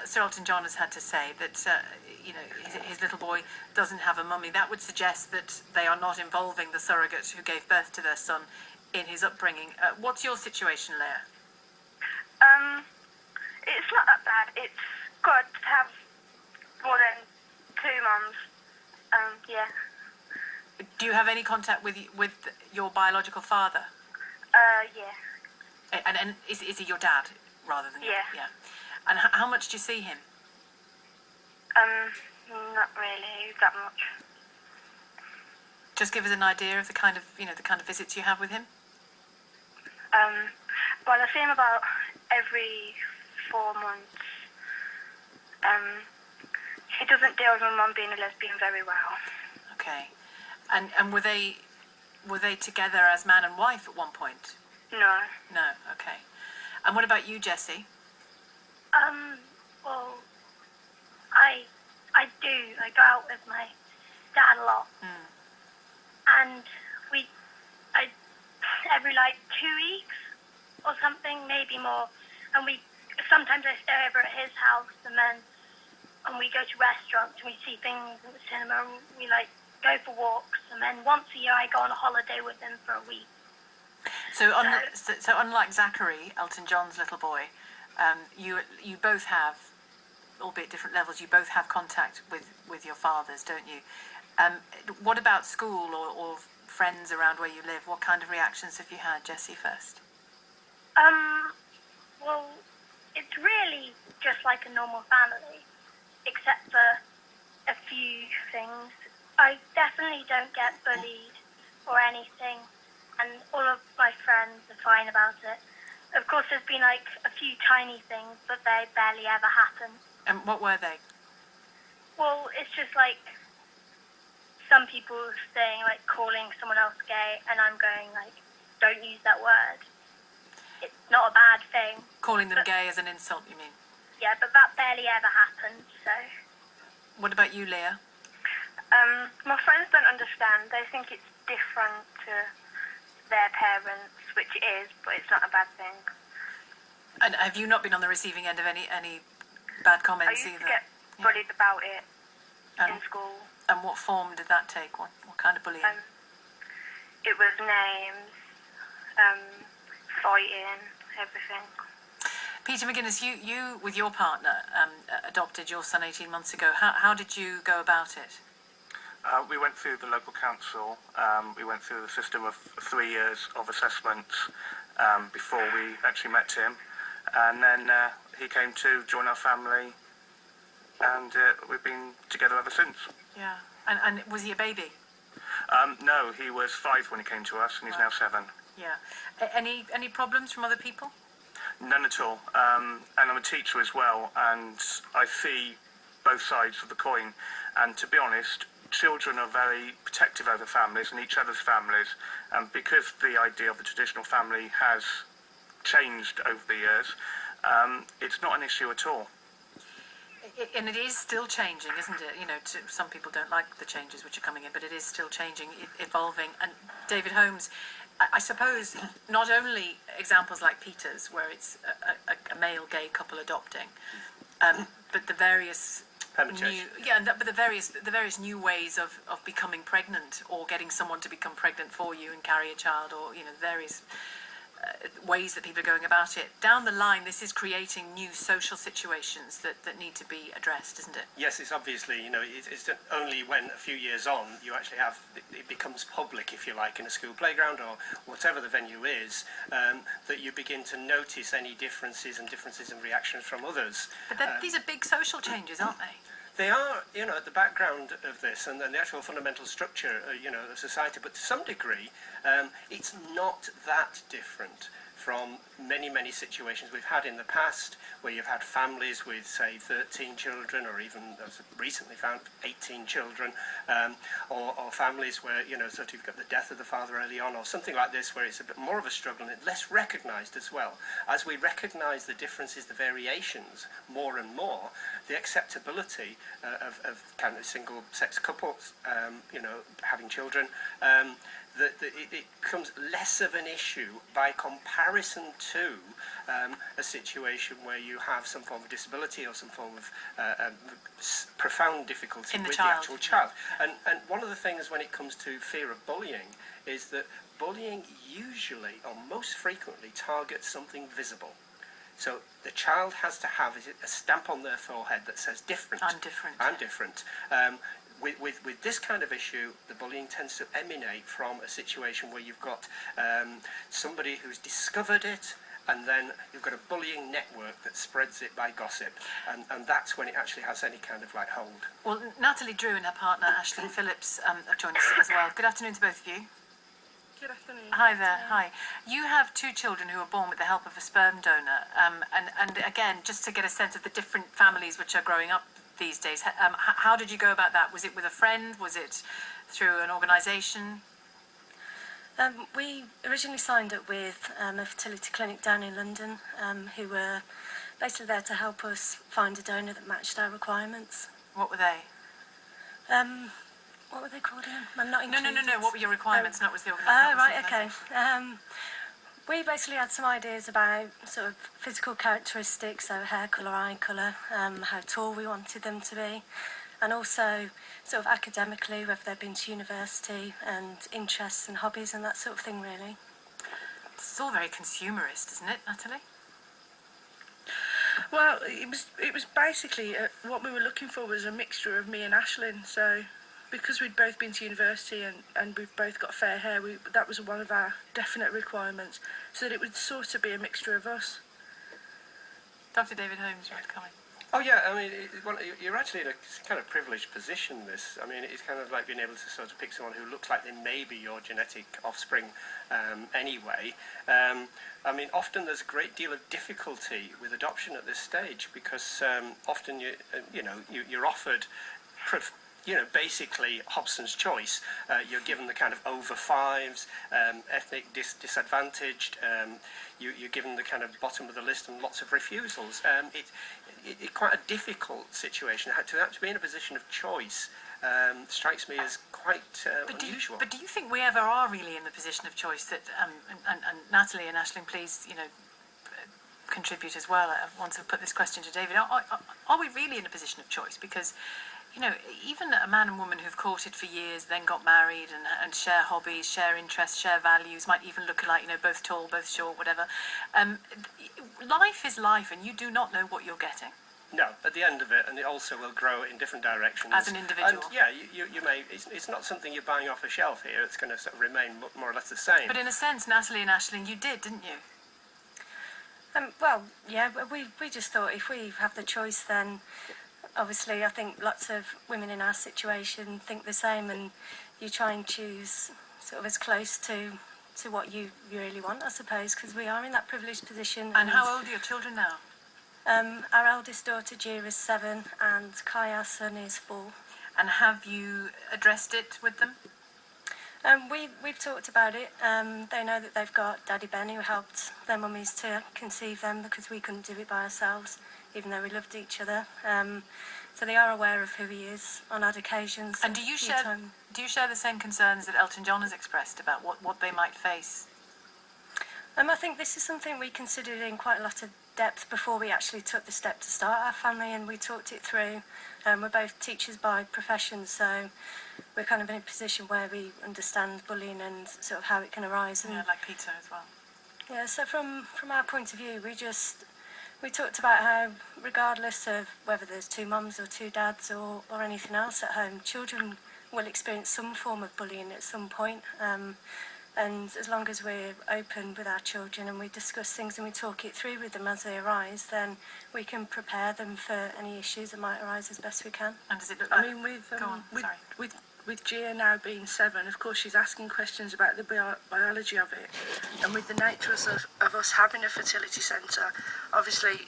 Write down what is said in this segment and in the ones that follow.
Sir Elton John has had to say that his little boy doesn't have a mummy. That would suggest that they are not involving the surrogate who gave birth to their son in his upbringing. What's your situation, Leah? It's not that bad. It's good to have more than 2 mums. Yeah. Do you have any contact with your biological father? Yeah. And is he your dad rather than yeah? Yeah. And how much do you see him? Not really that much. Just give us an idea of the kind of visits you have with him. Well, I see him about every 4 months. He doesn't deal with my mum being a lesbian very well. Okay. And were they together as man and wife at one point? No. No. Okay. And what about you, Jessie? Well, I do. I go out with my dad a lot. And every 2 weeks or something, maybe more. And sometimes I stay over at his house, and we go to restaurants and we see things at the cinema, and we go for walks, and then once a year I go on a holiday with him for a week. So unlike Zachary, Elton John's little boy, you both have, albeit different levels, you both have contact with your fathers, don't you? What about school or friends around where you live? What kind of reactions have you had? Jessie first. Well, it's really just like a normal family, except for a few things. I definitely don't get bullied or anything, and all of my friends are fine about it. Of course, there's been a few tiny things, but they barely ever happen. And what were they? Well, it's just some people saying, calling someone else gay, and I'm going, don't use that word. It's not a bad thing. Calling them gay as an insult, you mean? Yeah, but that barely ever happens, so... What about you, Leah? My friends don't understand. They think it's different to their parents, which it is, but it's not a bad thing. And have you not been on the receiving end of any bad comments either? I used to get bullied about it in school. And what form did that take? What kind of bullying? It was names, fighting, everything. Peter McGuinness, you with your partner adopted your son 18 months ago. How did you go about it? We went through the local council. We went through the system of 3 years of assessments before we actually met him. And then he came to join our family, and we've been together ever since. Yeah. And was he a baby? No, he was 5 when he came to us, and he's now 7. Yeah. Any problems from other people? None at all. And I'm a teacher as well, and I see both sides of the coin. And to be honest, children are very protective of their families and each other's families. And because the idea of the traditional family has changed over the years, it's not an issue at all. And it is still changing, isn't it? Some people don't like the changes which are coming in, but it is still changing, evolving. And David Holmes, I suppose, not only examples like Peter's, where it's a male gay couple adopting, but the various the various new ways of becoming pregnant, or getting someone to become pregnant for you and carry a child, or various ways that people are going about it. Down the line, this is creating new social situations that need to be addressed, isn't it? Yes, it's obviously, it's only when a few years on you actually have, it becomes public, if you like, in a school playground or whatever the venue is, that you begin to notice any differences in reactions from others. But these are big social changes, aren't they? They are, at the background of this and the actual fundamental structure, of society. But to some degree, it's not that different from many, many situations we've had in the past, where you've had families with, say, 13 children, or even, as recently found, 18 children, or families where, sort of you've got the death of the father early on, or something like this, where it's a bit more of a struggle and it's less recognised as well. As we recognise the differences, the variations, more and more, the acceptability of kind of single-sex couples, having children, that it becomes less of an issue by comparison to a situation where you have some form of disability or some form of profound difficulty In the with child. the actual child. And one of the things when it comes to fear of bullying is that bullying usually or most frequently targets something visible. So the child has to have a stamp on their forehead that says different. I'm different. I'm different. With this kind of issue, the bullying tends to emanate from a situation where you've got somebody who's discovered it, and then you've got a bullying network that spreads it by gossip, and that's when it actually has any kind of like hold. Well, Natalie Drew and her partner Ashling Phillips have joined us as well. Good afternoon to both of you. Good afternoon. Hi there. Hi. You have two children who were born with the help of a sperm donor, and again, just to get a sense of the different families which are growing up these days, how did you go about that? Was it with a friend? Was it through an organisation? We originally signed up with a fertility clinic down in London, who were basically there to help us find a donor that matched our requirements. What were they? What were they called again? I'm not No. included. What were your requirements? Not was the Oh, organisation. right, okay. We basically had some ideas about sort of physical characteristics, so hair colour, eye colour, how tall we wanted them to be, and also sort of academically, whether they'd been to university, and interests and hobbies and that sort of thing, really. It's all very consumerist, isn't it, Natalie? Well, it was basically what we were looking for was a mixture of me and Ashling. So, because we'd both been to university and we've both got fair hair, that was one of our definite requirements, so that it would sort of be a mixture of us. Dr. David Holmes, you want to comment? Oh yeah, I mean, you're actually in a kind of privileged position. This, I mean, it's kind of like being able to sort of pick someone who looks like they may be your genetic offspring anyway. I mean, often there's a great deal of difficulty with adoption at this stage because often you're offered. Basically Hobson's choice. You're given the kind of over fives, ethnic disadvantaged. You're given the kind of bottom of the list and lots of refusals. It's quite a difficult situation. To be in a position of choice strikes me as quite unusual. But do you think we ever are really in the position of choice? That and Natalie and Ashling, please, contribute as well. I want to put this question to David. Are we really in a position of choice? Because even a man and woman who've courted for years, then got married and share hobbies, share interests, share values, might even look alike, both tall, both short, whatever. Life is life, and you do not know what you're getting. No, at the end of it, and it also will grow in different directions. As an individual. And yeah, you may, it's not something you're buying off a shelf here, it's going to sort of remain more or less the same. But in a sense, Natalie and Ashling, you did, didn't you? Well, yeah, we just thought if we have the choice, then obviously I think lots of women in our situation think the same, and you try and choose sort of as close to what you really want, I suppose, because we are in that privileged position. And how old are your children now? Our eldest daughter, Gia, is 7, and Kai, our son, is 4. And have you addressed it with them? We've talked about it. They know that they've got Daddy Ben, who helped their mummies to conceive them because we couldn't do it by ourselves, even though we loved each other. So they are aware of who he is on odd occasions. And do you share the same concerns that Elton John has expressed about what they might face? I think this is something we considered in quite a lot of depth before we actually took the step to start our family, and we talked it through. We're both teachers by profession, so we're kind of in a position where we understand bullying and sort of how it can arise. And, Yeah, like Peter as well. Yeah, so from our point of view, we talked about how, regardless of whether there's 2 mums or 2 dads or anything else at home, children will experience some form of bullying at some point. And as long as we're open with our children and we discuss things and we talk it through with them as they arise, then we can prepare them for any issues that might arise as best we can. And does it look like... I mean, Go on, sorry. with Gia now being 7, of course she's asking questions about the biology of it, and with the nature of us having a fertility centre, obviously,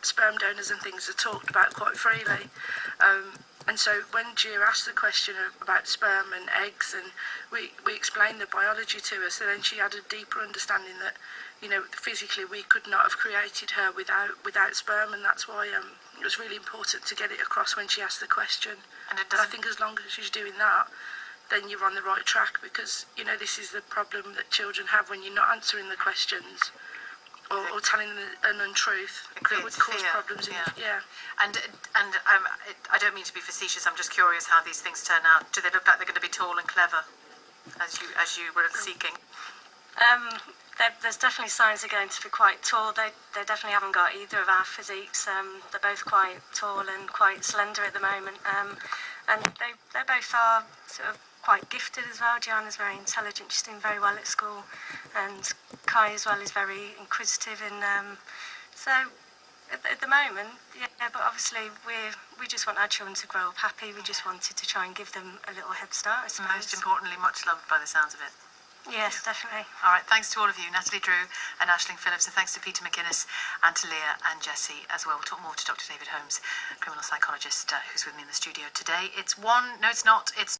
sperm donors and things are talked about quite freely. And so when Gia asked the question about sperm and eggs, and we explained the biology to her, so then she had a deeper understanding that, physically we could not have created her without sperm, and that's why it was really important to get it across when she asked the question. And I think as long as she's doing that, then you're on the right track, because, you know, this is the problem that children have when you're not answering the questions or telling them an untruth that would cause fear. problems. And I don't mean to be facetious. I'm just curious how these things turn out. Do they look like they're going to be tall and clever, as you were seeking? There's definitely signs they're going to be quite tall. They definitely haven't got either of our physiques. They're both quite tall and quite slender at the moment. And they both are sort of quite gifted as well. Gianna's very intelligent. She's doing very well at school. And Kai as well is very inquisitive. And so at the moment, but obviously we just want our children to grow up happy. We just wanted to try and give them a little head start, I suppose. Most importantly, much loved by the sounds of it. Yes, definitely. All right, thanks to all of you, Natalie Drew and Ashling Phillips, and thanks to Peter McGuinness and to Leah and Jessie as well. We'll talk more to Dr. David Holmes, criminal psychologist, who's with me in the studio today. It's